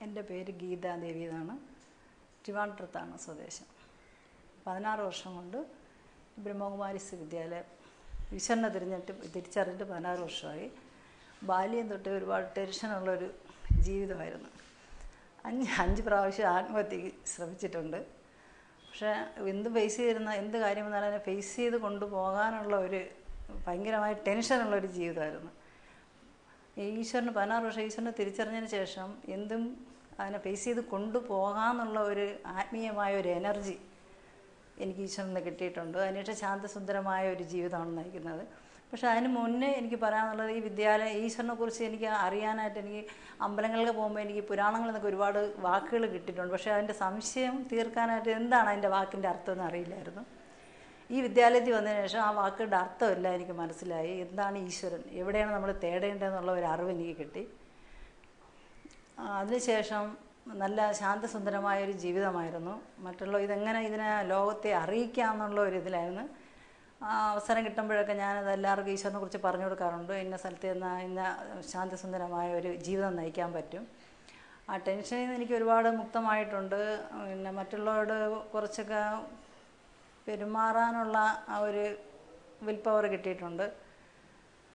എൻ്റെ പേര് ഗീതാദേവി എന്നാണ്. ട്രിവാൻഡ്രത്താണ് സ്വദേശം. 16 വർഷം കൊണ്ട് ബ്രഹ്മകുമാരീസ് വിദ്യാലയം ഈശ്വരനെ തിരിച്ചറിഞ്ഞിട്ട് 16 വർഷമായി. ബാല്യം തൊട്ട് ഒരുപാട് ടെൻഷനുള്ളൊരു ജീവിതമായിരുന്നു. 5 പ്രാവശ്യം ആത്മഹത്യക്ക് ശ്രമിച്ചിട്ടുണ്ട്. പക്ഷേ എന്ത് കാര്യം വന്നാലും അതിനെ ഫേസ് ചെയ്ത് കൊണ്ടുപോകാനുള്ള ഒരു ഭയങ്കരമായ ടെൻഷനുള്ളൊരു ജീവിതമായിരുന്നു. ഈശ്വരന് 16 വർഷം ഈശ്വരനെ തിരിച്ചറിഞ്ഞതിന് ശേഷം എന്തും അതിനെ ഫേസ് ചെയ്ത് കൊണ്ടുപോകാമെന്നുള്ള ഒരു ആത്മീയമായ ഒരു എനർജി എനിക്ക് ഈശ്വരനിൽ നിന്ന് കിട്ടിയിട്ടുണ്ട്. അതിനുശേഷം ശാന്തസുന്ദരമായ ഒരു ജീവിതമാണ് നയിക്കുന്നത്. പക്ഷേ അതിന് മുന്നേ എനിക്ക് പറയാനുള്ളത്, ഈശ്വരനെക്കുറിച്ച് എനിക്ക് അറിയാനായിട്ട് എനിക്ക് അമ്പലങ്ങളിൽ പോകുമ്പോൾ എനിക്ക് പുരാണങ്ങളിൽ നിന്നൊക്കെ ഒരുപാട് വാക്കുകൾ കിട്ടിയിട്ടുണ്ട്. പക്ഷേ അതിൻ്റെ സംശയം തീർക്കാനായിട്ട് എന്താണ് അതിൻ്റെ വാക്കിൻ്റെ അർത്ഥമെന്ന് അറിയില്ലായിരുന്നു. ഈ വിദ്യാലയത്തിൽ വന്നതിന് ശേഷം ആ വാക്കുകളുടെ അർത്ഥമെല്ലാം എനിക്ക് മനസ്സിലായി. എന്താണ് ഈശ്വരൻ, എവിടെയാണ് നമ്മൾ തേടേണ്ടതെന്നുള്ള ഒരു അറിവ് എനിക്ക് കിട്ടി. അതിനുശേഷം നല്ല ശാന്തസുന്ദരമായൊരു ജീവിതമായിരുന്നു. ഇതിനെ ലോകത്തെ അറിയിക്കാമെന്നുള്ള ഒരു ഇതിലായിരുന്നു. അവസരം കിട്ടുമ്പോഴൊക്കെ ഞാനത് എല്ലാവർക്കും ഈശ്വരനെ കുറിച്ച് പറഞ്ഞു കൊടുക്കാറുണ്ട്. ഇന്ന സ്ഥലത്ത് ഇന്ന ശാന്തസുന്ദരമായ ഒരു ജീവിതം നയിക്കാൻ പറ്റും. ആ ടെൻഷനിൽ നിന്ന് എനിക്ക് ഒരുപാട് മുക്തമായിട്ടുണ്ട്. പിന്നെ മറ്റുള്ളവരോട് കുറച്ചൊക്കെ പെരുമാറാനുള്ള ആ ഒരു വിൽ പവർ കിട്ടിയിട്ടുണ്ട്.